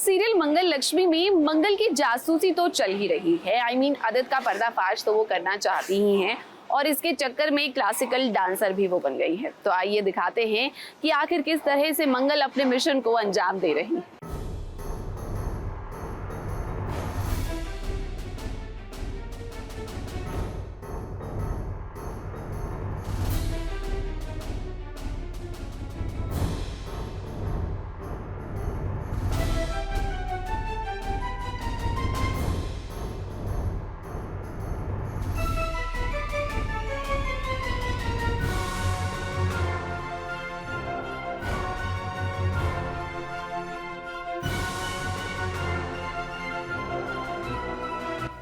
Serial मंगल लक्ष्मी में मंगल की जासूसी तो चल ही रही है। आदित्य का पर्दाफाश तो वो करना चाहती ही हैं और इसके चक्कर में क्लासिकल डांसर भी वो बन गई है। तो आइए दिखाते हैं कि आखिर किस तरह से मंगल अपने मिशन को अंजाम दे रही है।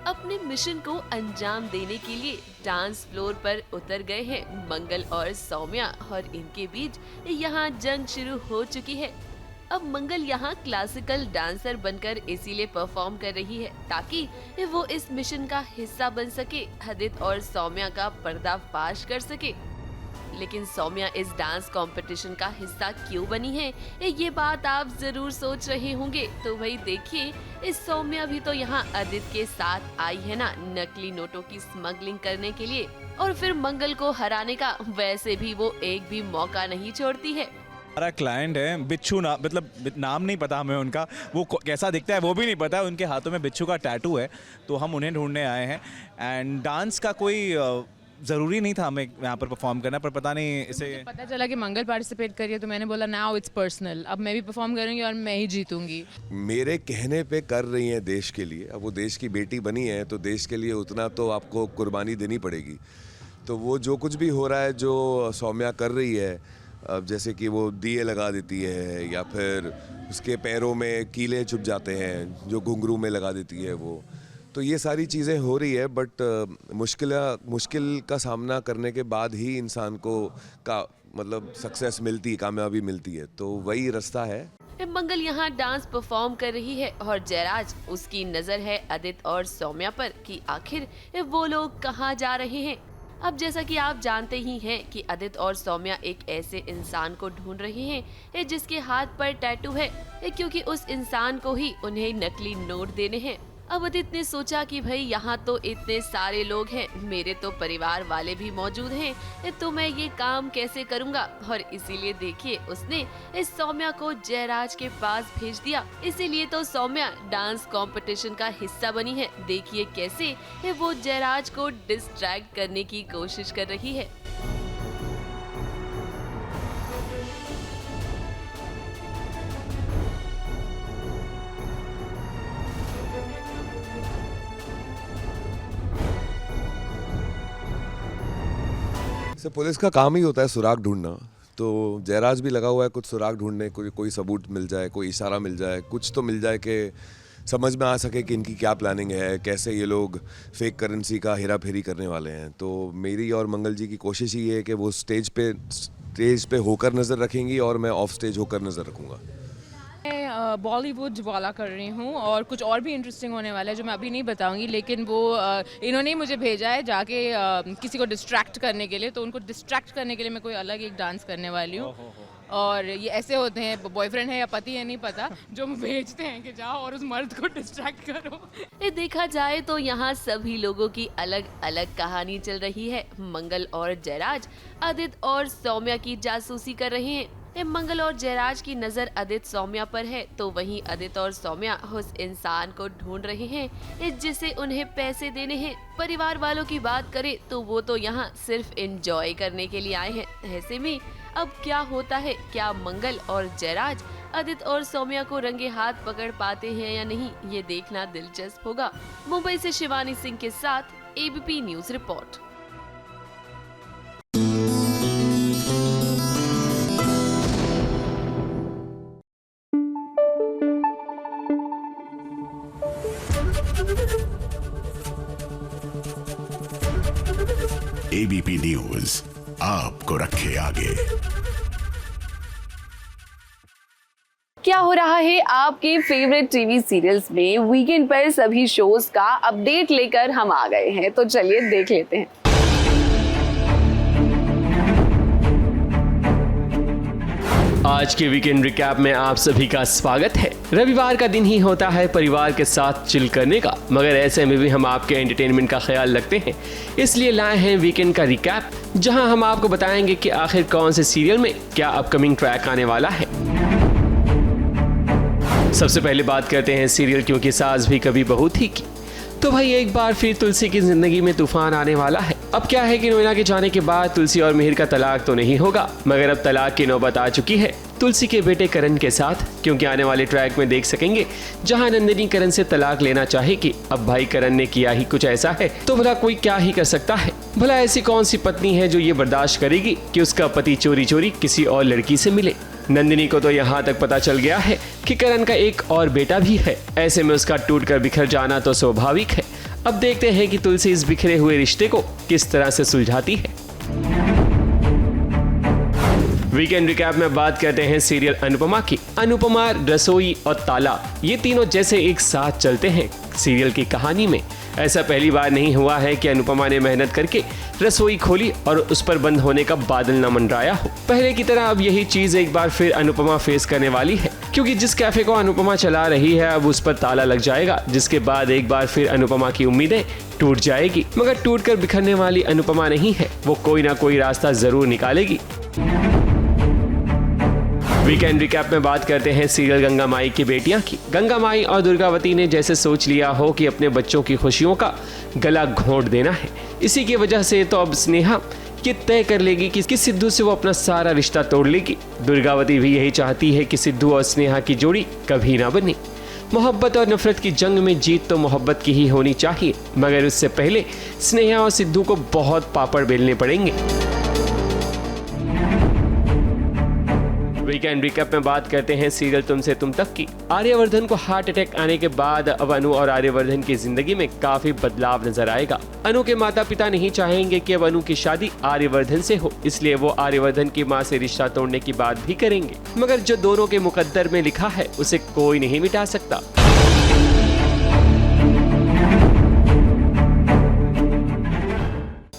अपने मिशन को अंजाम देने के लिए डांस फ्लोर पर उतर गए हैं मंगल और सौम्या और इनके बीच यहाँ जंग शुरू हो चुकी है। अब मंगल यहाँ क्लासिकल डांसर बनकर इसीलिए परफॉर्म कर रही है ताकि वो इस मिशन का हिस्सा बन सके, आदित्य और सौम्या का पर्दाफाश कर सके। लेकिन सौम्या इस डांस कंपटीशन का हिस्सा क्यों बनी है, ये बात आप जरूर सोच रहे होंगे। तो वही देखिए, इस सौम्या भी तो यहाँ आदित्य के साथ आई है ना, नकली नोटों की स्मगलिंग करने के लिए। और फिर मंगल को हराने का वैसे भी वो एक भी मौका नहीं छोड़ती है। हमारा क्लाइंट है बिच्छू, मतलब नाम नहीं पता हमें उनका, वो कैसा दिखता है वो भी नहीं पता। उनके हाथों में बिच्छू का टैटू है, तो हम उन्हें ढूंढने आए हैं। एंड डांस का कोई ज़रूरी नहीं था हमें यहाँ पर परफॉर्म करना, पर पता नहीं इसे पता चला कि मंगल पार्टिसिपेट करी है तो मैंने बोला नाउ इट्स पर्सनल, अब मैं भी परफॉर्म करूँगी और मैं ही जीतूंगी। मेरे कहने पे कर रही हैं देश के लिए। अब वो देश की बेटी बनी है तो देश के लिए उतना तो आपको कुर्बानी देनी पड़ेगी। तो वो जो कुछ भी हो रहा है, जो सौम्या कर रही है, अब जैसे कि वो दिए लगा देती है या फिर उसके पैरों में कीले चुभ जाते हैं जो घुंघरू में लगा देती है वो, तो ये सारी चीज़ें हो रही है। बट मुश्किल का सामना करने के बाद ही इंसान को मतलब सक्सेस मिलती है, कामयाबी मिलती है, तो वही रास्ता है। मंगल यहाँ डांस परफॉर्म कर रही है और जयराज, उसकी नजर है आदित्य और सौम्या पर कि आखिर वो लोग कहाँ जा रहे हैं। अब जैसा कि आप जानते ही हैं कि आदित्य और सौम्या एक ऐसे इंसान को ढूंढ रहे हैं जिसके हाथ पर टैटू है, क्योंकि उस इंसान को ही उन्हें नकली नोट देने हैं। अब आदित्य ने सोचा कि भाई यहाँ तो इतने सारे लोग हैं, मेरे तो परिवार वाले भी मौजूद हैं, तो मैं ये काम कैसे करूँगा। और इसीलिए देखिए, उसने इस सौम्या को जयराज के पास भेज दिया। इसीलिए तो सौम्या डांस कंपटीशन का हिस्सा बनी है। देखिए कैसे वो जयराज को डिस्ट्रैक्ट करने की कोशिश कर रही है। से पुलिस का काम ही होता है सुराग ढूंढना, तो जयराज भी लगा हुआ है कुछ सुराग ढूंढने, कोई सबूत मिल जाए, कोई इशारा मिल जाए, कुछ तो मिल जाए कि समझ में आ सके कि इनकी क्या प्लानिंग है, कैसे ये लोग फेक करेंसी का हेरा फेरी करने वाले हैं। तो मेरी और मंगल जी की कोशिश ही है कि वो स्टेज पे होकर नज़र रखेंगी और मैं ऑफ स्टेज होकर नज़र रखूँगा। मैं बॉलीवुड वाला कर रही हूँ और कुछ और भी इंटरेस्टिंग होने वाला है जो मैं अभी नहीं बताऊंगी, लेकिन वो इन्होंने ही मुझे भेजा है जाके किसी को डिस्ट्रैक्ट करने के लिए। तो उनको डिस्ट्रैक्ट करने के लिए मैं कोई अलग एक डांस करने वाली हूँ। और ये ऐसे होते हैं, बॉयफ्रेंड है या पति है नहीं पता, जो भेजते हैं कि जाओ और उस मर्द को डिस्ट्रैक्ट करो। देखा जाए तो यहाँ सभी लोगों की अलग अलग कहानी चल रही है। मंगल और जयराज आदित्य और सौम्या की जासूसी कर रहे हैं। मंगल और जयराज की नजर आदित्य सौम्या पर है, तो वहीं आदित्य और सौम्या उस इंसान को ढूंढ रहे हैं जिसे उन्हें पैसे देने हैं। परिवार वालों की बात करें तो वो तो यहाँ सिर्फ एंजॉय करने के लिए आए हैं। ऐसे में अब क्या होता है, क्या मंगल और जयराज आदित्य और सौम्या को रंगे हाथ पकड़ पाते हैं या नहीं, ये देखना दिलचस्प होगा। मुंबई से शिवानी सिंह के साथ ABP news report. ABP news आपको रखे आगे। क्या हो रहा है आपके फेवरेट टीवी सीरियल्स में, वीकेंड पर सभी शोज का अपडेट लेकर हम आ गए हैं, तो चलिए देख लेते हैं। आज के वीकेंड रिकैप में आप सभी का स्वागत है। रविवार का दिन ही होता है परिवार के साथ चिल करने का, मगर ऐसे में भी हम आपके एंटरटेनमेंट का ख्याल रखते हैं, इसलिए लाए हैं वीकेंड का रिकैप, जहां हम आपको बताएंगे कि आखिर कौन से सीरियल में क्या अपकमिंग ट्रैक आने वाला है। सबसे पहले बात करते हैं सीरियल क्योंकि सास भी कभी बहू थी की। तो भाई एक बार फिर तुलसी की जिंदगी में तूफान आने वाला है। अब क्या है कि नोएना के जाने के बाद तुलसी और मिहिर का तलाक तो नहीं होगा, मगर अब तलाक की नौबत आ चुकी है तुलसी के बेटे करण के साथ, क्योंकि आने वाले ट्रैक में देख सकेंगे जहां नंदिनी करण से तलाक लेना चाहेगी। अब भाई करण ने किया ही कुछ ऐसा है तो भला कोई क्या ही कर सकता है। भला ऐसी कौन सी पत्नी है जो ये बर्दाश्त करेगी कि उसका पति चोरी चोरी किसी और लड़की से मिले। नंदिनी को तो यहाँ तक पता चल गया है कि करण का एक और बेटा भी है। ऐसे में उसका टूटकर बिखर जाना तो स्वाभाविक है। अब देखते हैं कि तुलसी इस बिखरे हुए रिश्ते को किस तरह से सुलझाती है। वीकेंड रिकैप में बात करते हैं सीरियल अनुपमा की। अनुपमा, रसोई और ताला, ये तीनों जैसे एक साथ चलते हैं सीरियल की कहानी में। ऐसा पहली बार नहीं हुआ है कि अनुपमा ने मेहनत करके रसोई खोली और उस पर बंद होने का बादल न मंडराया हो। पहले की तरह अब यही चीज एक बार फिर अनुपमा फेस करने वाली है, क्योंकि जिस कैफे को अनुपमा चला रही है अब उस पर ताला लग जाएगा, जिसके बाद एक बार फिर अनुपमा की उम्मीदें टूट जाएगी। मगर टूटकर बिखरने वाली अनुपमा नहीं है, वो कोई ना कोई रास्ता जरूर निकालेगी। वीकेंड रिकैप में बात करते हैं सीरियल गंगा माई की बेटियां की। गंगा माई और दुर्गावती ने जैसे सोच लिया हो कि अपने बच्चों की खुशियों का गला घोंट देना है। इसी की वजह से तो अब स्नेहा ये तय कर लेगी कि सिद्धू से वो अपना सारा रिश्ता तोड़ लेगी। दुर्गावती भी यही चाहती है कि सिद्धू और स्नेहा की जोड़ी कभी ना बने। मोहब्बत और नफरत की जंग में जीत तो मोहब्बत की ही होनी चाहिए, मगर उससे पहले स्नेहा और सिद्धू को बहुत पापड़ बेलने पड़ेंगे। वीकेंड रिकैप में बात करते हैं सीरियल तुमसे तुम तक की। आर्यवर्धन को हार्ट अटैक आने के बाद अब अनु और आर्यवर्धन की जिंदगी में काफी बदलाव नजर आएगा। अनु के माता पिता नहीं चाहेंगे कि अब अनु की शादी आर्यवर्धन से हो, इसलिए वो आर्यवर्धन की मां से रिश्ता तोड़ने की बात भी करेंगे, मगर जो दोनों के मुकद्दर में लिखा है उसे कोई नहीं मिटा सकता।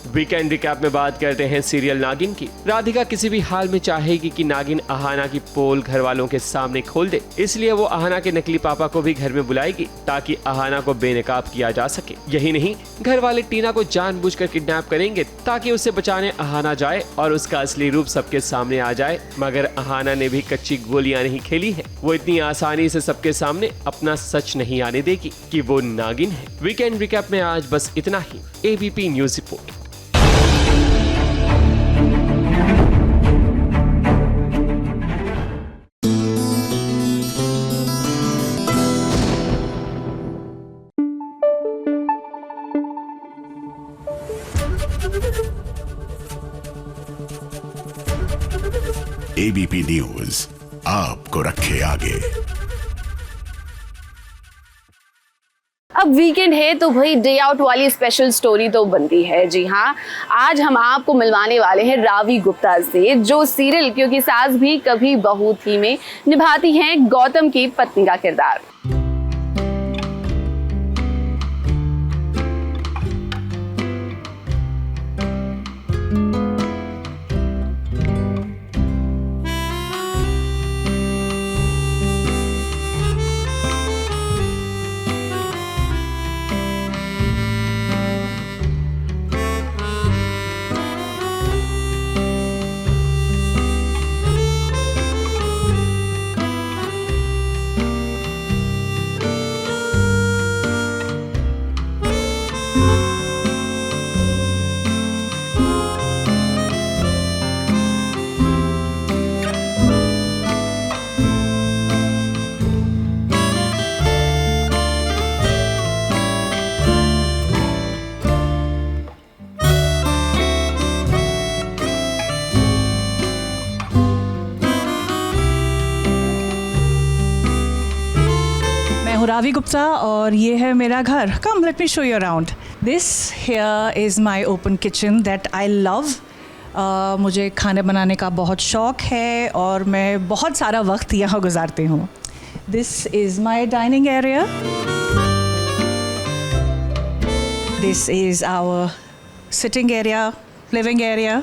वीकेंड रिकैप में बात करते हैं सीरियल नागिन की। राधिका किसी भी हाल में चाहेगी कि नागिन अहाना की पोल घर वालों के सामने खोल दे, इसलिए वो अहाना के नकली पापा को भी घर में बुलाएगी ताकि अहाना को बेनकाब किया जा सके। यही नहीं, घर वाले टीना को जानबूझकर किडनैप करेंगे ताकि उसे बचाने अहाना जाए और उसका असली रूप सबके सामने आ जाए। मगर अहाना ने भी कच्ची गोलियां नहीं खेली है, वो इतनी आसानी से सबके सामने अपना सच नहीं आने देगी कि वो नागिन है। वीकेंड रिकैप में आज बस इतना ही। ABP news report. ABP news आपको रखे आगे। अब वीकेंड है तो भाई डे आउट वाली स्पेशल स्टोरी तो बनती है। जी हाँ, आज हम आपको मिलवाने वाले हैं रावी गुप्ता से, जो सीरियल क्योंकि सास भी कभी बहू थी में निभाती हैं गौतम की पत्नी का किरदार। रावी गुप्ता और ये है मेरा घर। Come let me show you around. This here is my open kitchen that I love. मुझे खाने बनाने का बहुत शौक़ है और मैं बहुत सारा वक्त यहाँ गुजारती हूँ। This is my dining area. This is our sitting area, living area.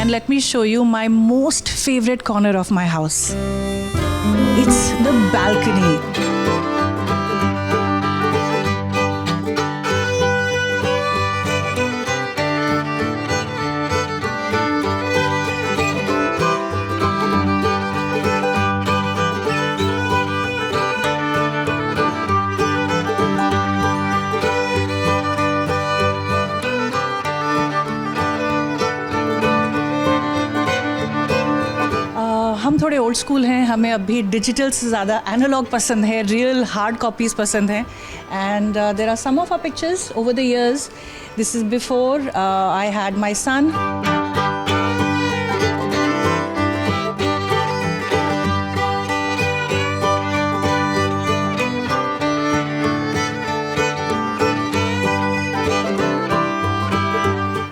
and let me show you my most favorite corner of my house. It's the balcony. हम थोड़े ओल्ड स्कूल हैं, हमें अभी डिजिटल से ज़्यादा एनालॉग पसंद है, real hard copies पसंद हैं. And there are some of our pictures over the years. This is before I had my son.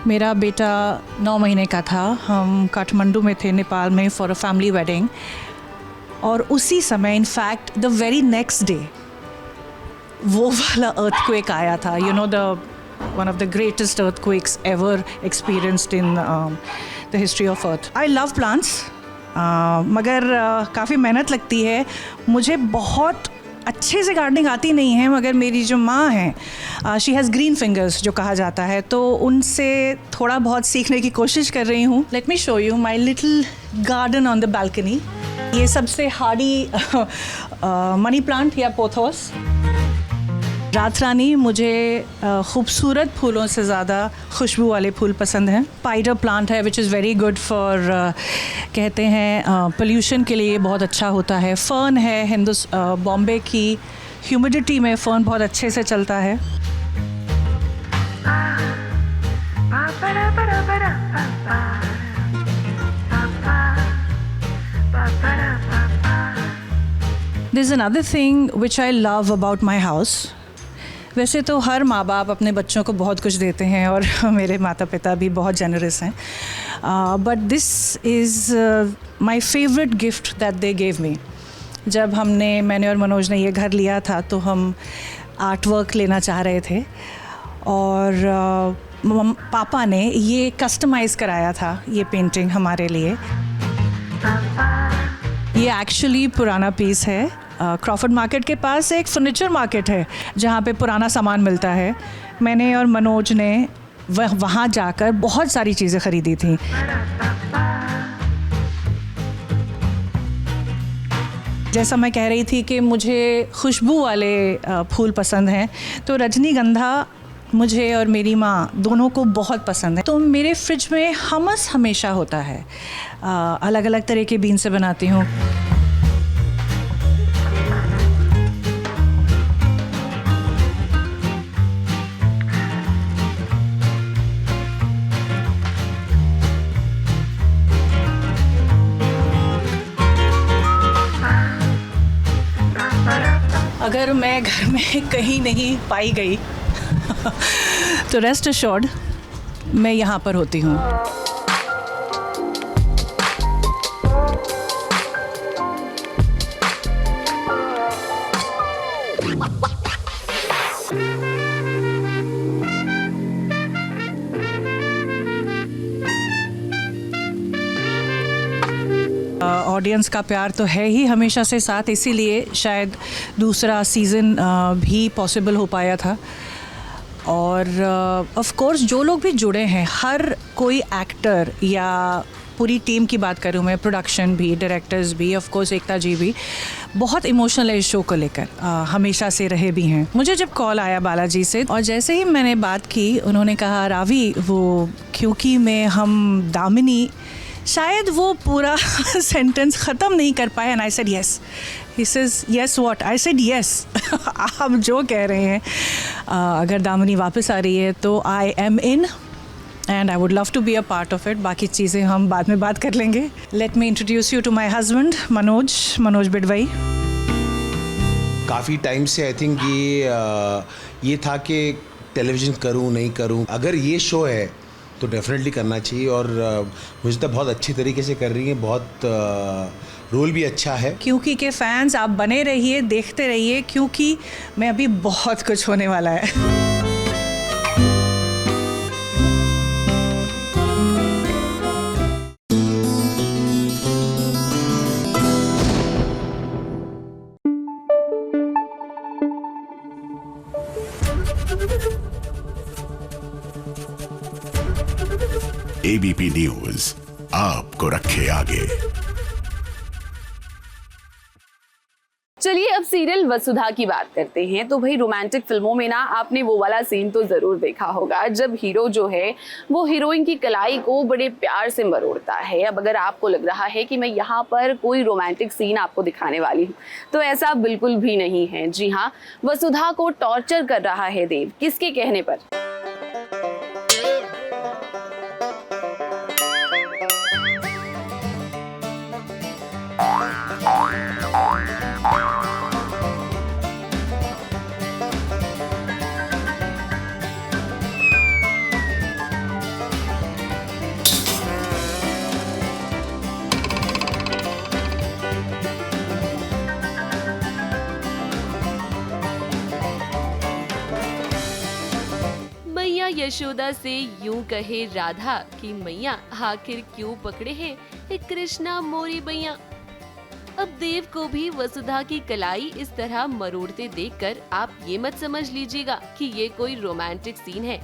मेरा बेटा 9 महीने का था. हम काठमांडू में थे, नेपाल में, फॉर अ फैमिली वेडिंग. और उसी समय, in fact the very next day, वो वाला अर्थक्वेक आया था. You know, the one of the greatest earthquakes ever experienced in the history of earth. I love plants, मगर काफ़ी मेहनत लगती है. मुझे बहुत अच्छे से गार्डनिंग आती नहीं है, मगर मेरी जो माँ हैं, शी हैज़ ग्रीन फिंगर्स जो कहा जाता है, तो उनसे थोड़ा बहुत सीखने की कोशिश कर रही हूँ. Late me show you my little garden on the balcony. ये सबसे हार्डी मनी प्लांट या पोथोस. रात रानी. मुझे खूबसूरत फूलों से ज़्यादा खुशबू वाले फूल पसंद हैं. स्पाइडर प्लांट है which is very good for, कहते हैं पोल्यूशन के लिए बहुत अच्छा होता है. फ़र्न है, बॉम्बे की ह्यूमिडिटी में फ़र्न बहुत अच्छे से चलता है. There's another thing which I love about my house. वैसे तो हर माँ बाप अपने बच्चों को बहुत कुछ देते हैं, और मेरे माता पिता भी बहुत जेनरस हैं. But this is my favourite gift that they gave me. जब मैंने और मनोज ने ये घर लिया था, तो हम आर्ट वर्क लेना चाह रहे थे, और पापा ने ये कस्टमाइज़ कराया था, ये पेंटिंग हमारे लिए. ये एक्चुअली पुराना पीस है. क्रॉफर्ड मार्केट के पास एक फर्नीचर मार्केट है जहाँ पे पुराना सामान मिलता है. मैंने और मनोज ने वहाँ जाकर बहुत सारी चीज़ें ख़रीदी थी. जैसा मैं कह रही थी कि मुझे खुशबू वाले फूल पसंद हैं, तो रजनीगंधा मुझे और मेरी माँ दोनों को बहुत पसंद है. तो मेरे फ्रिज में हमस हमेशा होता है. अलग अलग तरह के बीन से बनाती हूँ. अगर मैं घर में कहीं नहीं पाई गई तो रेस्ट अश्योर्ड मैं यहाँ पर होती हूँ. ऑडियंस का प्यार तो है ही हमेशा से साथ, इसीलिए शायद दूसरा सीज़न भी पॉसिबल हो पाया था. और ऑफ कोर्स जो लोग भी जुड़े हैं, हर कोई एक्टर या पूरी टीम की बात करूँ मैं, प्रोडक्शन भी, डायरेक्टर्स भी, ऑफ कोर्स एकता जी भी बहुत इमोशनल है इस शो को लेकर, हमेशा से रहे भी हैं. मुझे जब कॉल आया बालाजी से, और जैसे ही मैंने बात की, उन्होंने कहा रावी वो क्योंकि मैं हम दामिनी, शायद वो पूरा सेंटेंस ख़त्म नहीं कर पाए. And I said yes. He says yes what? I said yes. आप जो कह रहे हैं, अगर दामिनी वापस आ रही है तो I am in, and I would love to be a part of it. बाकी चीज़ें हम बाद में बात कर लेंगे. Let me introduce you to my husband Manoj Bidwai. काफ़ी टाइम से आई थिंक ये था कि टेलीविज़न करूं नहीं करूं. अगर ये शो है तो डेफिनेटली करना चाहिए, और मुझे तो बहुत अच्छी तरीके से कर रही हैं. बहुत रोल भी अच्छा है. क्योंकि के फैंस आप बने रहिए, देखते रहिए, क्योंकि मैं अभी बहुत कुछ होने वाला है. एबीपी न्यूज आपको रखे आगे। चलिए अब सीरियल वसुधा की बात करते हैं। तो भाई रोमांटिक फिल्मों में ना आपने वो वाला सीन तो जरूर देखा होगा जब हीरो जो है वो हीरोइन की कलाई को बड़े प्यार से मरोड़ता है। अब अगर आपको लग रहा है कि मैं यहाँ पर कोई रोमांटिक सीन आपको दिखाने वाली हूँ तो ऐसा बिल्कुल भी नहीं है। जी हाँ, वसुधा को टॉर्चर कर रहा है देव। किसके कहने पर? मैया यशोदा से यूं कहे राधा कि मैया आखिर क्यों पकड़े हैं हे कृष्णा मोरी मैया। अब देव को भी वसुधा की कलाई इस तरह मरोड़ते देखकर आप ये मत समझ लीजिएगा कि ये कोई रोमांटिक सीन है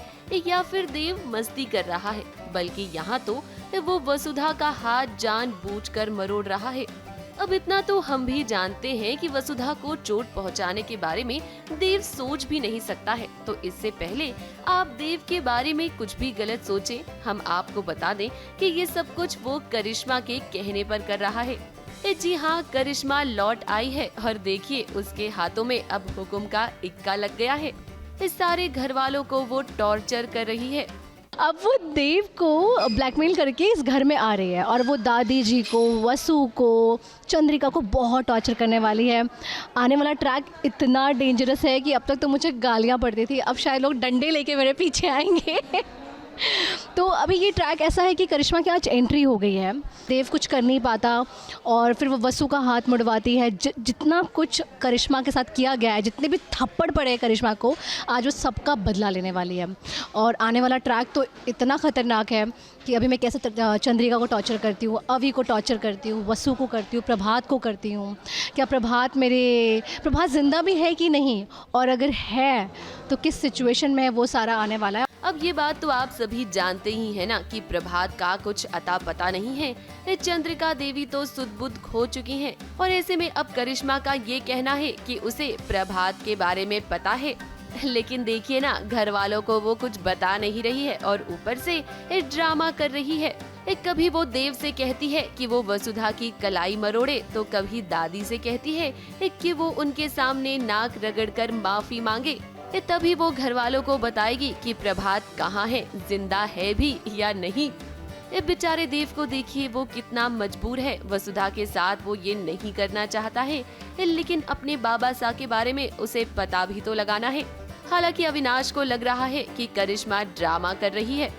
या फिर देव मस्ती कर रहा है, बल्कि यहाँ तो वो वसुधा का हाथ जानबूझकर मरोड़ रहा है। अब इतना तो हम भी जानते हैं कि वसुधा को चोट पहुंचाने के बारे में देव सोच भी नहीं सकता है। तो इससे पहले आप देव के बारे में कुछ भी गलत सोचें, हम आपको बता दें कि ये सब कुछ वो करिश्मा के कहने पर कर रहा है। जी हाँ, करिश्मा लौट आई है और देखिए उसके हाथों में अब हुक्म का इक्का लग गया है। इस सारे घर वालों को वो टॉर्चर कर रही है। अब वो देव को ब्लैकमेल करके इस घर में आ रही है और वो दादी जी को, वसु को, चंद्रिका को बहुत टॉर्चर करने वाली है। आने वाला ट्रैक इतना डेंजरस है कि अब तक तो मुझे गालियाँ पड़ती थी, अब शायद लोग डंडे लेके मेरे पीछे आएंगे। तो अभी ये ट्रैक ऐसा है कि करिश्मा की आज एंट्री हो गई है। देव कुछ कर नहीं पाता और फिर वो वसु का हाथ मुड़वाती है। जितना कुछ करिश्मा के साथ किया गया है, जितने भी थप्पड़ पड़े हैं करिश्मा को, आज वो सबका बदला लेने वाली है। और आने वाला ट्रैक तो इतना ख़तरनाक है कि अभी मैं कैसे चंद्रिका को टॉर्चर करती हूँ, अवी को टॉर्चर करती हूँ, वसु को करती हूँ, प्रभात को करती हूँ। क्या प्रभात ज़िंदा भी है कि नहीं, और अगर है तो किस सिचुएशन में है, वो सारा आने वाला है। अब ये बात तो आप सभी जानते ही है ना कि प्रभात का कुछ अता पता नहीं है। चंद्रिका देवी तो सुध-बुध खो चुकी हैं और ऐसे में अब करिश्मा का ये कहना है कि उसे प्रभात के बारे में पता है। लेकिन देखिए ना, घर वालों को वो कुछ बता नहीं रही है और ऊपर से ड्रामा कर रही है। कभी वो देव से कहती है कि वो वसुधा की कलाई मरोड़े, तो कभी दादी से कहती है कि वो उनके सामने नाक रगड़कर माफी मांगे। तभी वो घर वालों को बताएगी कि प्रभात कहाँ है, जिंदा है भी या नहीं। बेचारे देव को देखिए, वो कितना मजबूर है। वसुधा के साथ वो ये नहीं करना चाहता है, लेकिन अपने बाबा सा के बारे में उसे पता भी तो लगाना है। हालांकि अविनाश को लग रहा है कि करिश्मा ड्रामा कर रही है।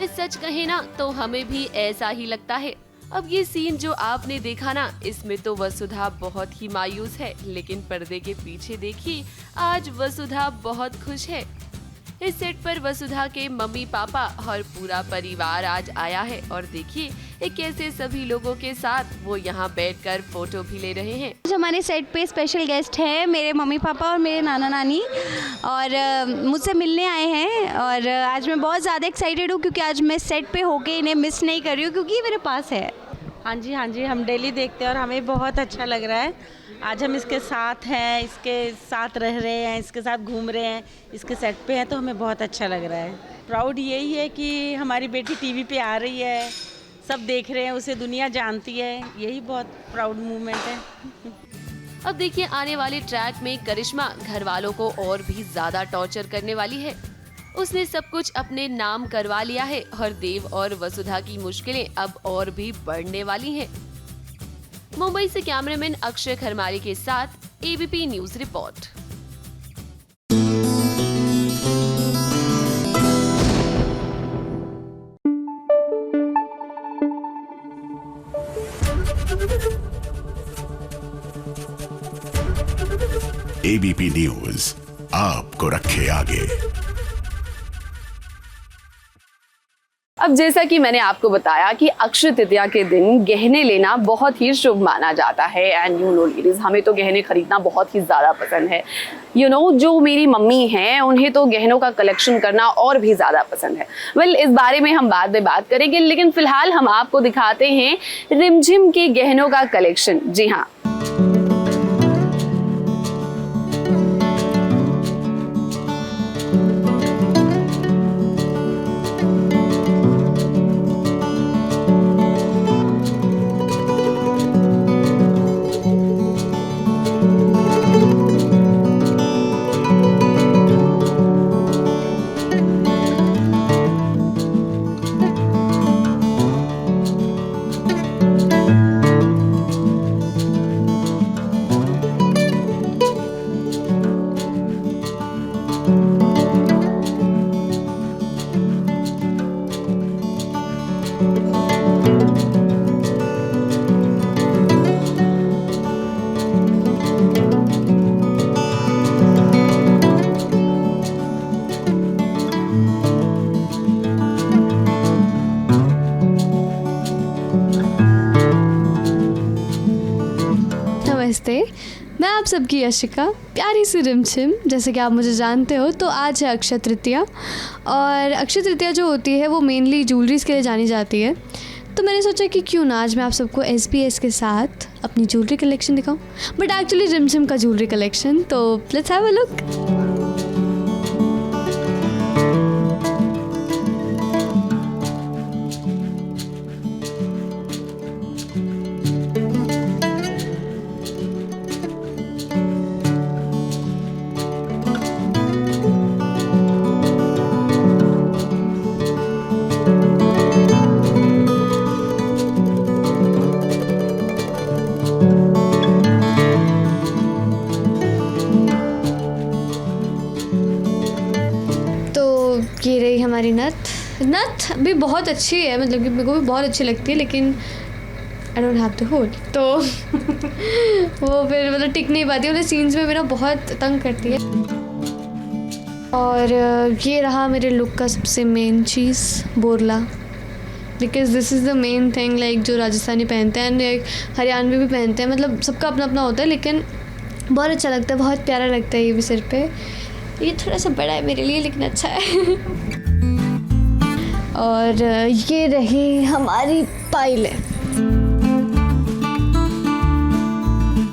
सच कहे ना तो हमें भी ऐसा ही लगता है। अब ये सीन जो आपने देखा ना, इसमें तो वसुधा बहुत ही मायूस है, लेकिन पर्दे के पीछे देखिए आज वसुधा बहुत खुश है। इस सेट पर वसुधा के मम्मी पापा और पूरा परिवार आज आया है और देखिए कैसे सभी लोगों के साथ वो यहाँ बैठकर फोटो भी ले रहे हैं। आज हमारे सेट पे स्पेशल गेस्ट है मेरे मम्मी पापा और मेरे नाना नानी, और मुझसे मिलने आए हैं। और आज मैं बहुत ज़्यादा एक्साइटेड हूँ क्योंकि आज मैं सेट पे होके इन्हें मिस नहीं कर रही हूँ क्योंकि ये मेरे पास है। हाँ जी, हम डेली देखते हैं और हमें बहुत अच्छा लग रहा है। आज हम इसके साथ हैं, इसके साथ रह रहे हैं, इसके साथ घूम रहे हैं, इसके सेट पे हैं, तो हमें बहुत अच्छा लग रहा है। प्राउड यही है कि हमारी बेटी टीवी पे आ रही है, सब देख रहे हैं, उसे दुनिया जानती है, यही बहुत प्राउड मूवमेंट है। अब देखिए आने वाले ट्रैक में करिश्मा घर वालों को और भी ज्यादा टॉर्चर करने वाली है। उसने सब कुछ अपने नाम करवा लिया है और देव और वसुधा की मुश्किलें अब और भी बढ़ने वाली हैं। मुंबई से कैमरामैन अक्षय खरमाली के साथ ABP news report. ABP news आपको रखे आगे। अब जैसा कि मैंने आपको बताया कि अक्षय तृतीया के दिन गहने लेना बहुत ही शुभ माना जाता है। एंड यू नो लेडीज, हमें तो गहने खरीदना बहुत ही ज़्यादा पसंद है। जो मेरी मम्मी हैं उन्हें तो गहनों का कलेक्शन करना और भी ज़्यादा पसंद है। इस बारे में हम बाद में बात करेंगे, लेकिन फिलहाल हम आपको दिखाते हैं रिमझिम के गहनों का कलेक्शन। जी हाँ, नमस्ते, मैं आप सबकी यशिका, प्यारी सी रिमझिम। जैसे कि आप मुझे जानते हो तो आज है अक्षय तृतीया, और अक्षय तृतीया जो होती है वो मेनली ज्वेलरीज के लिए जानी जाती है। तो मैंने सोचा कि क्यों ना आज मैं आप सबको SBS के साथ अपनी ज्वेलरी कलेक्शन दिखाऊं, बट एक्चुअली रिमझिम का ज्वेलरी कलेक्शन। तो लेट्स हैव अ लुक। ये रही हमारी नथ भी बहुत अच्छी है, मतलब कि मेरे को भी बहुत अच्छी लगती है, लेकिन I don't have the whole, तो वो फिर मतलब टिक नहीं पाती, मतलब सीन्स में मेरा बहुत तंग करती है। और ये रहा मेरे लुक का सबसे main cheese, Borla, because this is the main thing, like जो राजस्थानी पहनते हैं एंड हरियाणवी भी पहनते हैं, मतलब सबका अपना अपना होता है, लेकिन बहुत अच्छा लगता है, बहुत प्यारा लगता है। ये भी सिर पे, ये थोड़ा सा बड़ा है मेरे लिए लेकिन अच्छा है। और ये रही हमारी पायलें।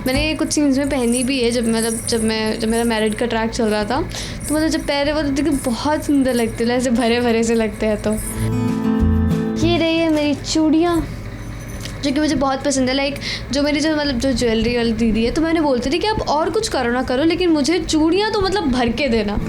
मैंने कुछ सीन्स में पहनी भी है, जब मेरा मैरिड का ट्रैक चल रहा था, तो मतलब जब पहने वो तो देखिए बहुत सुंदर लगते हैं, ऐसे भरे भरे से लगते हैं। तो ये रही है मेरी चूड़ियाँ, जो कि मुझे बहुत पसंद है। लाइक जो मेरी जो ज्वेलरी वाली दीदी है, तो मैंने बोलती थी कि आप और कुछ करो ना करो, लेकिन मुझे चूड़ियाँ तो मतलब भर के देना।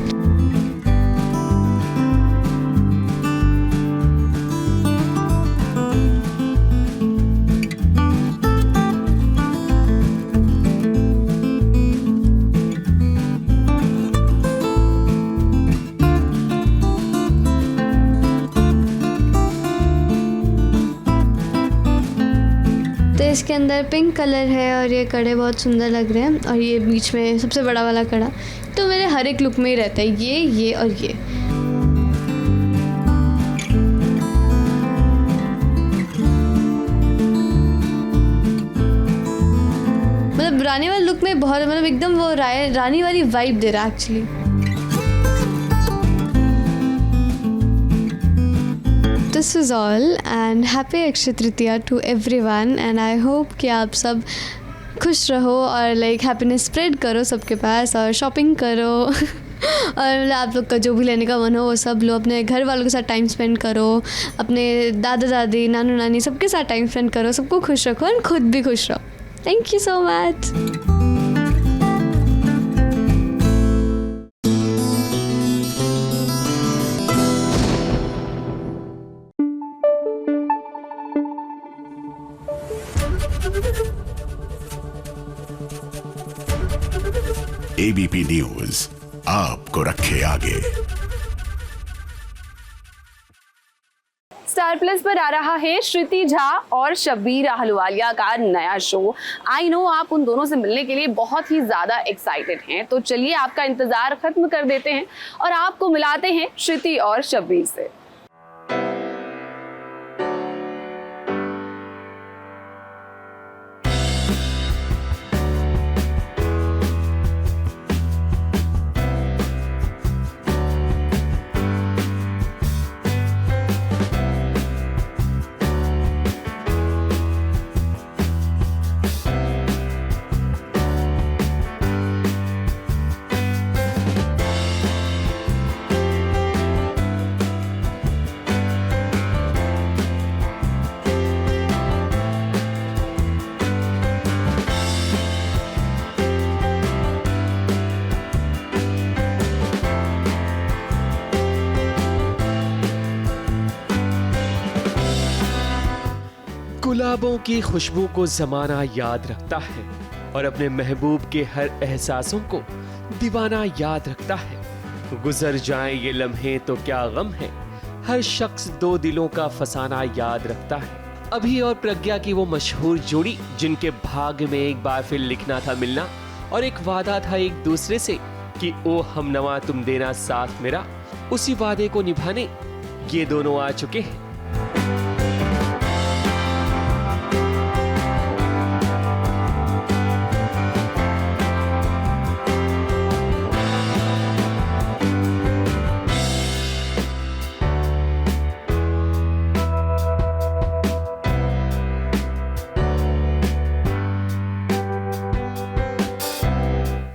इसके अंदर पिंक कलर है और ये कड़े बहुत सुंदर लग रहे हैं, और ये बीच में सबसे बड़ा वाला कड़ा तो मेरे हर एक लुक में ही रहता है, ये और ये। मतलब रानी वाले लुक में बहुत, मतलब एकदम वो रानी वाली वाइब दे रहा है actually. This is all and happy Akshaya Tritiya to everyone and I hope कि आप सब खुश रहो और लाइक हैप्पीनेस स्प्रेड करो सबके पास, और शॉपिंग करो और आप लोग का जो भी लेने का मन हो वो सब लो, अपने घर वालों के साथ टाइम स्पेंड करो, अपने दादा दादी नानू नानी सबके साथ टाइम स्पेंड करो, सबको खुश रखो और खुद भी खुश रहो। Thank you so much. ABP news आपको रखे आगे। स्टार प्लस पर आ रहा है श्रुति झा और शब्बीर अहलुवालिया का नया शो। आई नो आप उन दोनों से मिलने के लिए बहुत ही ज्यादा एक्साइटेड हैं, तो चलिए आपका इंतजार खत्म कर देते हैं और आपको मिलाते हैं श्रुति और शब्बीर से। ख्वाबों की खुशबू को जमाना याद रखता है और अपने महबूब के हर एहसासों को दीवाना याद रखता है। गुजर जाएं ये लम्हे तो क्या गम है, हर शख्स दो दिलों का फसाना याद रखता है। अभी और प्रज्ञा की वो मशहूर जोड़ी जिनके भाग्य में एक बार फिर लिखना था मिलना और एक वादा था एक दूसरे से कि ओ हमनवा तुम देना साथ मेरा, उसी वादे को निभाने ये दोनों आ चुके हैं।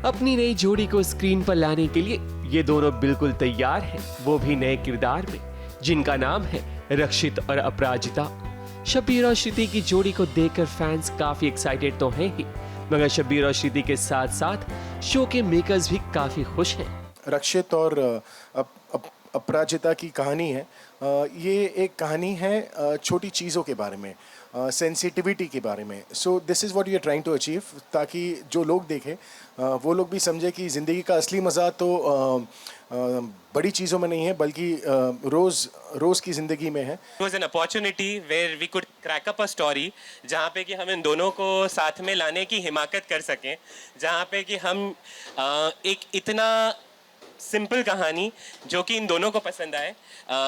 अपनी नई जोड़ी को स्क्रीन पर लाने के लिए ये दोनों बिल्कुल तैयार हैं, वो भी नए किरदार में, जिनका नाम है रक्षित और अपराजिता। शब्बीर और श्रुति की जोड़ी को देखकर फैंस काफी एक्साइटेड तो हैं ही, मगर शब्बीर और श्रुति के साथ साथ शो के मेकर्स भी काफी खुश हैं। रक्षित और अपराजिता की कहानी है। ये एक कहानी है छोटी चीज़ों के बारे में, सेंसिटिविटी के बारे में। So this is what we are trying to achieve, ताकि जो लोग देखें वो लोग भी समझे कि ज़िंदगी का असली मज़ा तो बड़ी चीज़ों में नहीं है, बल्कि रोज़ की ज़िंदगी में है। It was an opportunity where we could crack up a story, जहाँ पे कि हम इन दोनों को साथ में लाने की हिमाकत कर सकें, जहाँ पे कि हम एक इतना सिंपल कहानी जो कि इन दोनों को पसंद आए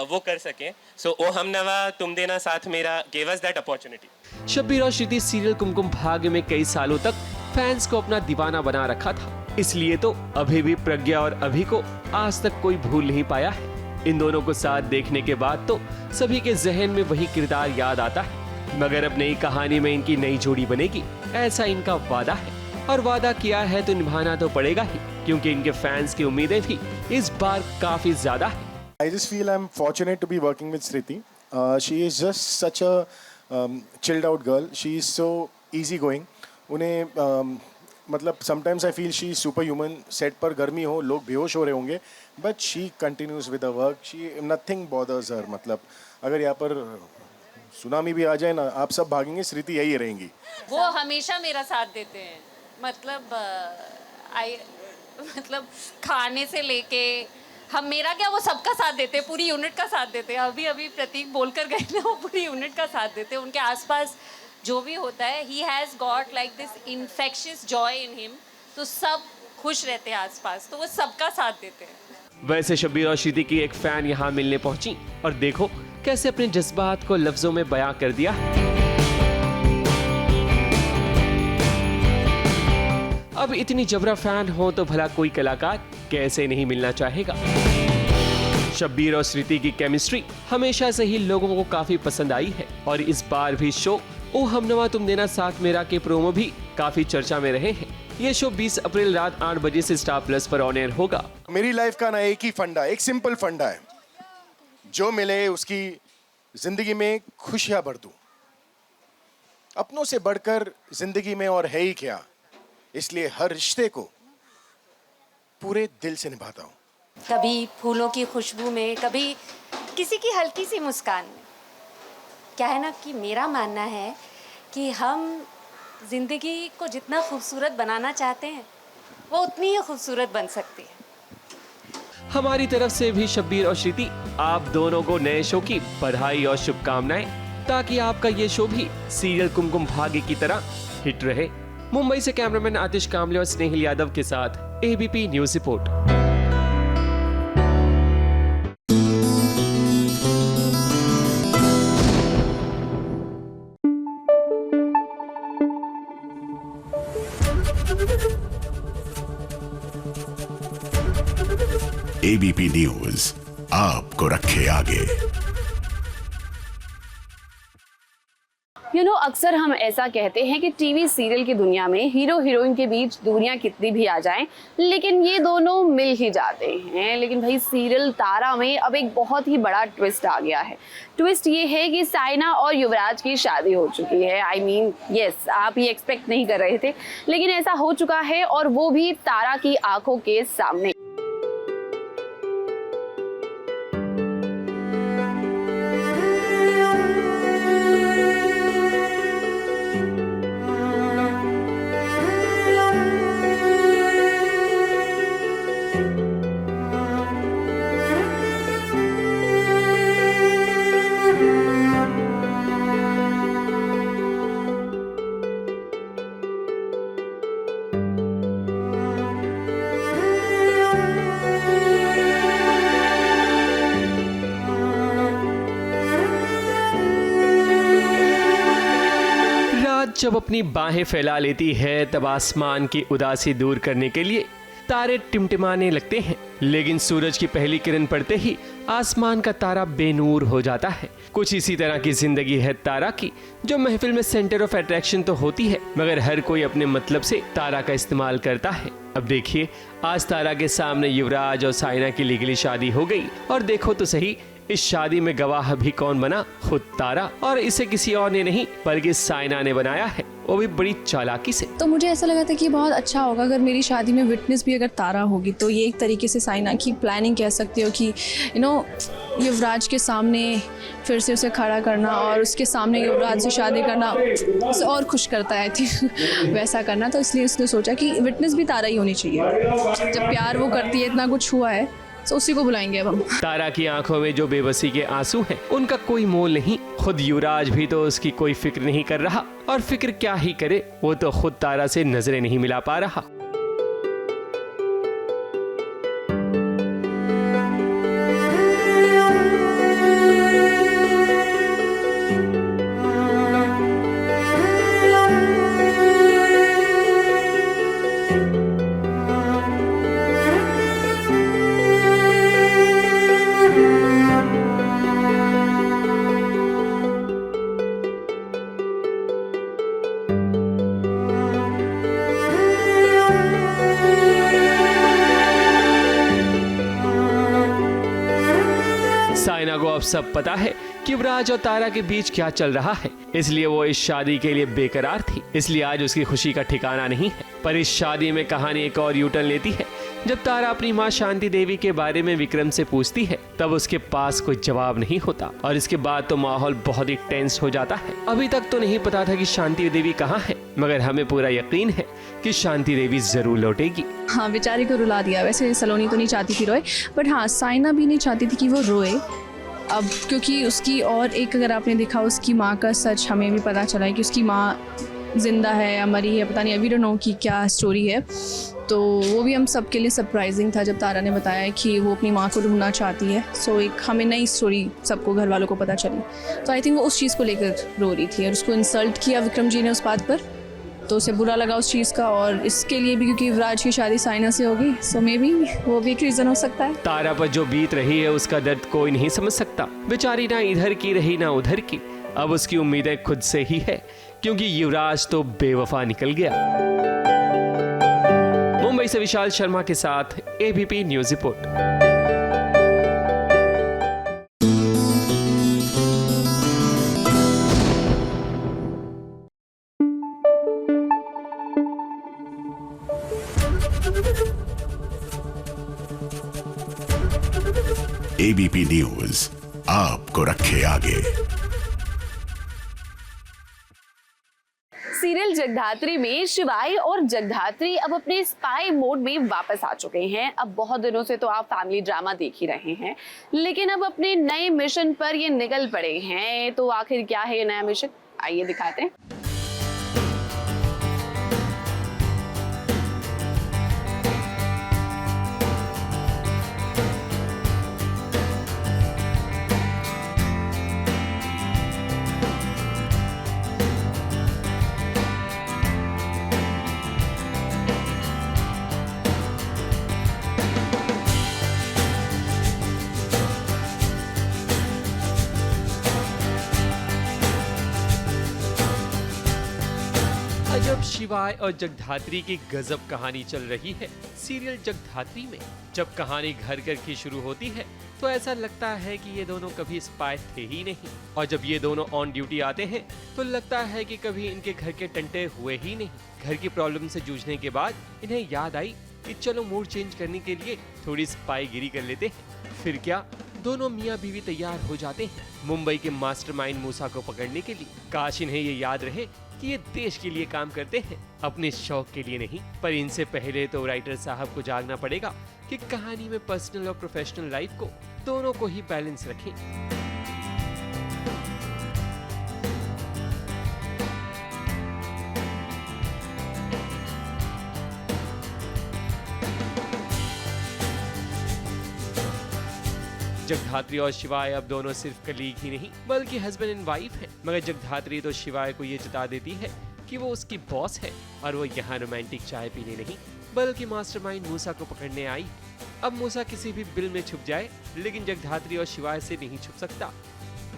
वो कर सकें। सो ओ हमनवा तुम देना साथ मेरा gave us that opportunity। Shabbir और श्रुति सीरियल कुमकुम भाग्य में कई सालों तक फैंस को अपना दीवाना बना रखा था, इसलिए तो अभी भी प्रज्ञा और अभी को आज तक कोई भूल नहीं पाया है। इन दोनों को साथ देखने के बाद तो सभी के जहन में वही किरदार याद आता है, मगर अब नई कहानी में इनकी नई जोड़ी बनेगी, ऐसा इनका वादा है। और वादा किया है तो निभाना तो पड़ेगा ही, क्योंकि इनके फैंस की उम्मीदें भी इस बार काफी ज्यादा है। I just feel I'm fortunate to be working with Sriti. She is just such a chilled out girl. She is so easy going. उन्हें मतलब sometimes I feel she is superhuman. Set पर गर्मी हो, लोग बेहोश हो रहे होंगे, but she continues with her work. Nothing bothers her. मतलब अगर यहाँ पर सुनामी भी आ जाए ना, आप सब भागेंगे, स्मृति यही रहेंगी। वो हमेशा मेरा साथ देते हैं, मतलब खाने से लेके हम मेरा क्या वो सबका साथ देते हैं, पूरी यूनिट का साथ देते हैं। अभी प्रतीक बोल कर गए ना, वो पूरी यूनिट का साथ देते हैं। उनके आसपास जो भी होता है, he has got like this infectious joy in him, तो सब खुश रहते हैं आसपास, तो वो सबका साथ देते हैं। वैसे शब्बीर और श्रुति की एक फैन यहाँ मिलने पहुंची और देखो कैसे अपने जज्बात को लफ्जों में बयां कर दिया। अब इतनी जबरा फैन हो तो भला कोई कलाकार कैसे नहीं मिलना चाहेगा। शब्बीर और श्रुति की केमिस्ट्री हमेशा से ही लोगों को काफी पसंद आई है और इस बार भी शो ओ हमनवा तुम देना साथ मेरा के प्रोमो भी काफी चर्चा में रहे हैं। ये शो 20 अप्रैल रात 8 बजे से स्टार प्लस पर ऑन एयर होगा। मेरी लाइफ का ना एक ही फंडा, एक सिंपल फंडा है, जो मिले उसकी जिंदगी में खुशियां भर दूं। अपनों से बढ़कर जिंदगी में और है ही क्या, इसलिए हर रिश्ते को पूरे दिल से निभाता हूँ। कभी फूलों की खुशबू में, कभी किसी की हल्की सी मुस्कान में। क्या है ना कि मेरा मानना है कि हम जिंदगी को जितना खूबसूरत बनाना चाहते हैं, वो उतनी ही खूबसूरत बन सकती है। हमारी तरफ से भी शब्बीर और श्रुति आप दोनों को नए शो की बधाई और शुभकामनाएं, ताकि आपका ये शो भी सीरियल कुमकुम भाग्य की तरह हिट रहे। मुंबई से कैमरामैन आतिश कामले और स्नेहिल यादव के साथ ABP news report. ABP news आपको रखे आगे। अक्सर हम ऐसा कहते हैं कि टीवी सीरियल की दुनिया में हीरो हीरोइन के बीच दूरियां कितनी भी आ जाएं, लेकिन ये दोनों मिल ही जाते हैं। लेकिन भाई सीरियल तारा में अब एक बहुत ही बड़ा ट्विस्ट आ गया है। ट्विस्ट ये है कि साइना और युवराज की शादी हो चुकी है। I mean, yes, आप ये एक्सपेक्ट नहीं कर रहे थे, लेकिन ऐसा हो चुका है, और वो भी तारा की आंखों के सामने। जब अपनी बाहें फैला लेती है तब आसमान की उदासी दूर करने के लिए तारे टिमटिमाने लगते हैं, लेकिन सूरज की पहली किरण पड़ते ही आसमान का तारा बेनूर हो जाता है। कुछ इसी तरह की जिंदगी है तारा की, जो महफिल में सेंटर ऑफ अट्रैक्शन तो होती है, मगर हर कोई अपने मतलब से तारा का इस्तेमाल करता है। अब देखिए, आज तारा के सामने युवराज और साइना की लीगली शादी हो गई, और देखो तो सही इस शादी में गवाह भी कौन बना? खुद तारा, और इसे किसी और ने नहीं बल्कि साइना ने बनाया है, वो भी बड़ी चालाकी से। तो मुझे ऐसा लगा था कि बहुत अच्छा होगा अगर मेरी शादी में विटनेस भी अगर तारा होगी, तो ये एक तरीके से साइना की प्लानिंग कह सकते हो कि युवराज के सामने फिर से उसे खड़ा करना और उसके सामने युवराज से शादी करना उसे और खुश करता है थी वैसा करना। तो इसलिए उसने सोचा कि विटनेस भी तारा ही होनी चाहिए। जब प्यार वो करती है, इतना कुछ हुआ है, तो उसी को बुलाएंगे अब हम। तारा की आंखों में जो बेबसी के आंसू हैं, उनका कोई मोल नहीं। खुद युवराज भी तो उसकी कोई फिक्र नहीं कर रहा, और फिक्र क्या ही करे, वो तो खुद तारा से नजरें नहीं मिला पा रहा। साइना को अब सब पता है कि युवराज और तारा के बीच क्या चल रहा है, इसलिए वो इस शादी के लिए बेकरार थी। इसलिए आज उसकी खुशी का ठिकाना नहीं है। पर इस शादी में कहानी एक और यूटर्न लेती है। जब तारा अपनी माँ शांति देवी के बारे में विक्रम से पूछती है, तब उसके पास कोई जवाब नहीं होता, और इसके बाद तो माहौल बहुत ही टेंस हो जाता है। अभी तक तो नहीं पता था कि शांति देवी कहाँ है, मगर हमें पूरा यकीन है कि शांति देवी जरूर लौटेगी। हाँ, बेचारी को रुला दिया। वैसे सलोनी तो नहीं चाहती थी रोए, बट हाँ, साइना भी नहीं चाहती थी कि वो रोए। अब क्योंकि उसकी और एक, अगर आपने देखा, उसकी माँ का सच हमें भी पता चला है कि उसकी माँ जिंदा है या मरी है, पता नहीं, अभी डोंट नो कि क्या स्टोरी है। तो वो भी हम सबके लिए सरप्राइजिंग था जब तारा ने बताया कि वो अपनी माँ को ढूंढना चाहती है। सो एक हमें नई स्टोरी सबको, घर वालों को पता चली। तो आई थिंक वो उस चीज़ को लेकर रो रही थी, और उसको इंसल्ट किया विक्रम जी ने उस बात पर, तो उसे बुरा लगा उस चीज़ का। और इसके लिए भी क्योंकि युवराज की शादी साइना से होगी, सो मे बी वो भी एक रीज़न हो सकता है। तारा पर जो बीत रही है उसका दर्द कोई नहीं समझ सकता। बेचारी ना इधर की रही ना उधर की। अब उसकी उम्मीदें खुद से ही है, क्योंकि युवराज तो बेवफा निकल गया। मुंबई से विशाल शर्मा के साथ ABP news report. ABP news आपको रखे आगे। सीरियल जगधात्री में शिवाय और जगधात्री अब अपने स्पाई मोड में वापस आ चुके हैं। अब बहुत दिनों से तो आप फैमिली ड्रामा देख ही रहे हैं, लेकिन अब अपने नए मिशन पर ये निकल पड़े हैं। तो आखिर क्या है ये नया मिशन, आइए दिखाते हैं। अजब शिवाय और जगधात्री की गजब कहानी चल रही है सीरियल जगधात्री में। जब कहानी घर घर की शुरू होती है तो ऐसा लगता है कि ये दोनों कभी स्पाई थे ही नहीं, और जब ये दोनों ऑन ड्यूटी आते हैं तो लगता है कि कभी इनके घर के टंटे हुए ही नहीं। घर की प्रॉब्लम से जूझने के बाद इन्हें याद आई कि चलो मूड चेंज करने के लिए थोड़ी स्पाईगिरी कर लेते हैं। फिर क्या, दोनों मियाँ बीवी तैयार हो जाते हैं मुंबई के मास्टरमाइंड मूसा को पकड़ने के लिए। काश इन्हें ये याद रहे कि ये देश के लिए काम करते हैं, अपने शौक के लिए नहीं। पर इनसे पहले तो राइटर साहब को जागना पड़ेगा कि कहानी में पर्सनल और प्रोफेशनल लाइफ को दोनों को ही बैलेंस रखें। जगधात्री और शिवाय अब दोनों सिर्फ कलीग ही नहीं बल्कि हस्बैंड एंड वाइफ हैं। मगर जगधात्री तो शिवाय को ये जता देती है कि वो उसकी बॉस है और वो यहाँ रोमांटिक चाय पीने नहीं बल्कि मास्टरमाइंड मूसा को पकड़ने आई। अब मूसा किसी भी बिल में छुप जाए लेकिन जगधात्री और शिवाय से नहीं छुप सकता।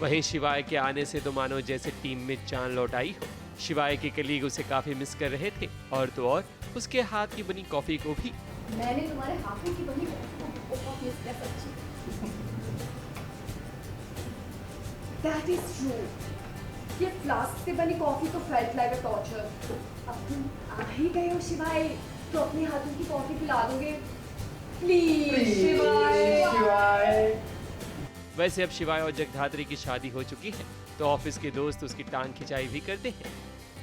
वहीं शिवाय के आने से तो मानो जैसे टीम में जान लौट आई हो। शिवाय के कलीग उसे काफी मिस कर रहे थे और तो और उसके हाथ की बनी कॉफी को भी। मैंने तुम्हारे हाथों की बनी कॉफी को बहुत मिस किया सच्ची। That is true. ये फ्लास्क से बनी कॉफी तो फेल्ट लाइक अ टॉर्चर। अब तुम आ ही गए हो शिवाय, तो अपने हाथों की कॉफी पिला दोगे प्लीज शिवाय। वैसे अब शिवाय और जगधात्री की शादी हो चुकी है तो ऑफिस के दोस्त उसकी टांग खिंचाई भी करते हैं।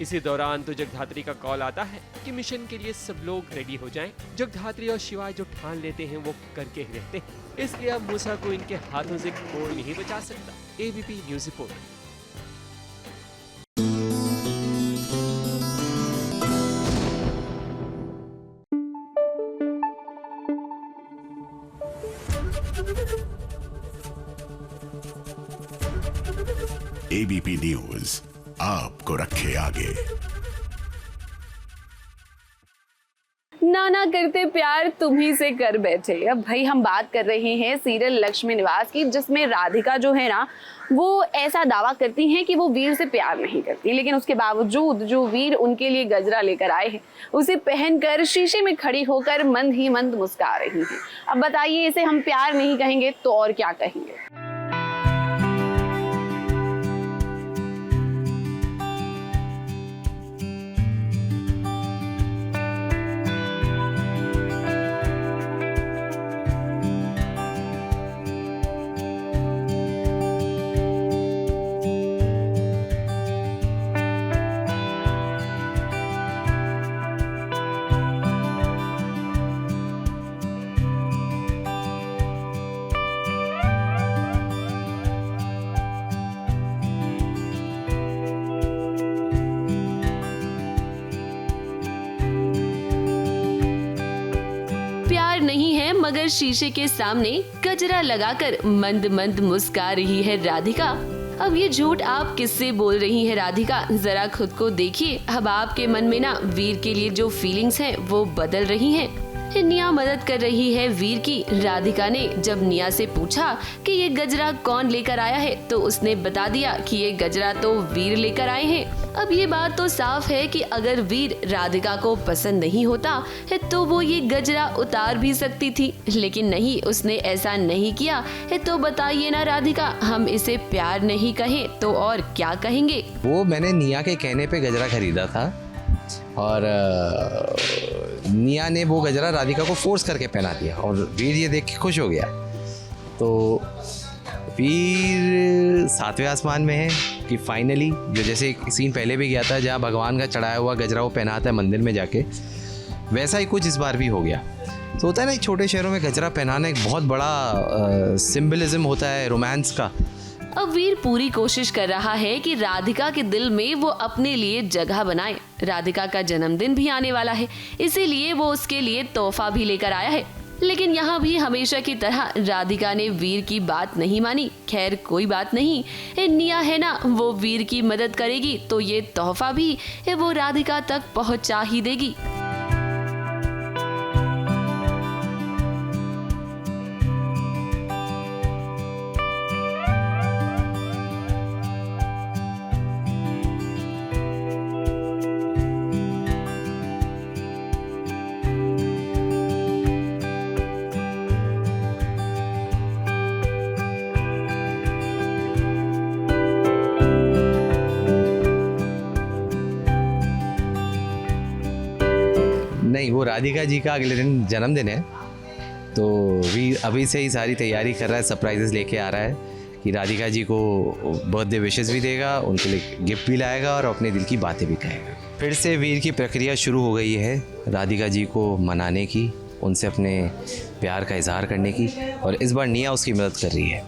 इसी दौरान तो जगधात्री का कॉल आता है कि मिशन के लिए सब लोग रेडी हो जाएं। जगधात्री और शिवाय जो ठान लेते हैं वो करके ही रहते हैं, इसलिए अब मूसा को इनके हाथों से कोई नहीं बचा सकता। ABP news report. ABP news आपको रखे आगे। नाना करते प्यार तुम्ही से कर बैठे। अब भाई हम बात कर रहे हैं सीरियल लक्ष्मी निवास की, जिसमें राधिका जो है ना वो ऐसा दावा करती हैं कि वो वीर से प्यार नहीं करती, लेकिन उसके बावजूद जो वीर उनके लिए गजरा लेकर आए हैं उसे पहनकर शीशे में खड़ी होकर मंद ही मंद मुस्कुरा रही हैं। अब बताइए, इसे हम प्यार नहीं कहेंगे तो और क्या कहेंगे। नहीं है मगर शीशे के सामने गजरा लगाकर मंद मंद मुस्कुरा रही है राधिका। अब ये झूठ आप किससे बोल रही हैं राधिका? जरा खुद को देखिए। अब आपके मन में ना वीर के लिए जो फीलिंग्स हैं वो बदल रही हैं। निया मदद कर रही है वीर की। राधिका ने जब निया से पूछा कि ये गजरा कौन लेकर आया है तो उसने बता दिया कि ये गजरा तो वीर लेकर आए हैं। अब ये बात तो साफ है कि अगर वीर राधिका को पसंद नहीं होता है तो वो ये गजरा उतार भी सकती थी, लेकिन नहीं, उसने ऐसा नहीं किया है। तो बताइए ना राधिका, हम इसे प्यार नहीं कहें तो और क्या कहेंगे? वो मैंने निया के कहने पे गजरा खरीदा था और निया ने वो गजरा राधिका को फोर्स करके पहना दिया और वीर ये देख के खुश हो गया। तो वीर 7वें आसमान में है कि फाइनली, जो जैसे एक सीन पहले भी गया था जहाँ भगवान का चढ़ाया हुआ गजरा वो पहनाता है मंदिर में जाके, वैसा ही कुछ इस बार भी हो गया। तो होता है ना, छोटे शहरों में गजरा पहनाना एक बहुत बड़ा सिंबलिज्म होता है रोमांस का। अब वीर पूरी कोशिश कर रहा है कि राधिका के दिल में वो अपने लिए जगह बनाए। राधिका का जन्मदिन भी आने वाला है, इसीलिए वो उसके लिए तोहफा भी लेकर आया है। लेकिन यहाँ भी हमेशा की तरह राधिका ने वीर की बात नहीं मानी। खैर कोई बात नहीं, निया है ना, वो वीर की मदद करेगी तो ये तोहफा भी वो राधिका तक पहुँचा ही देगी। नहीं, वो राधिका जी का अगले दिन जन्मदिन है तो वीर अभी से ही सारी तैयारी कर रहा है, सरप्राइजेस लेके आ रहा है कि राधिका जी को बर्थडे विशेस भी देगा, उनके लिए गिफ्ट भी लाएगा और अपने दिल की बातें भी कहेगा। फिर से वीर की प्रक्रिया शुरू हो गई है राधिका जी को मनाने की, उनसे अपने प्यार का इजहार करने की, और इस बार निया उसकी मदद कर रही है।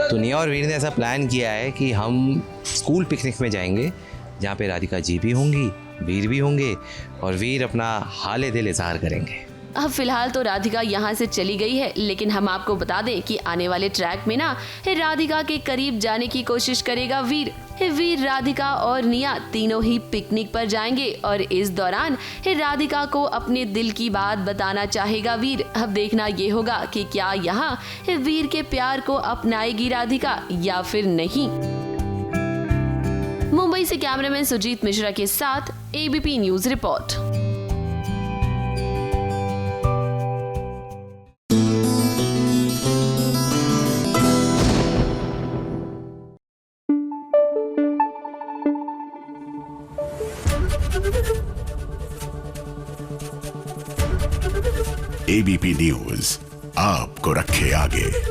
तो निया और वीर ने ऐसा प्लान किया है कि हम स्कूल पिकनिक में जाएंगे जहाँ पे राधिका जी भी होंगी, वीर भी होंगे और वीर अपना हाले दिल इजहार करेंगे। अब फिलहाल तो राधिका यहाँ से चली गई है, लेकिन हम आपको बता दें कि आने वाले ट्रैक में ना राधिका के करीब जाने की कोशिश करेगा वीर। वीर, राधिका और निया तीनों ही पिकनिक पर जाएंगे और इस दौरान राधिका को अपने दिल की बात बताना चाहेगा वीर। अब देखना ये होगा कि क्या यहाँ वीर के प्यार को अपनाएगी राधिका या फिर नहीं। मुंबई से कैमरामैन सुजीत मिश्रा के साथ ABP news report. ABP news आपको रखे आगे।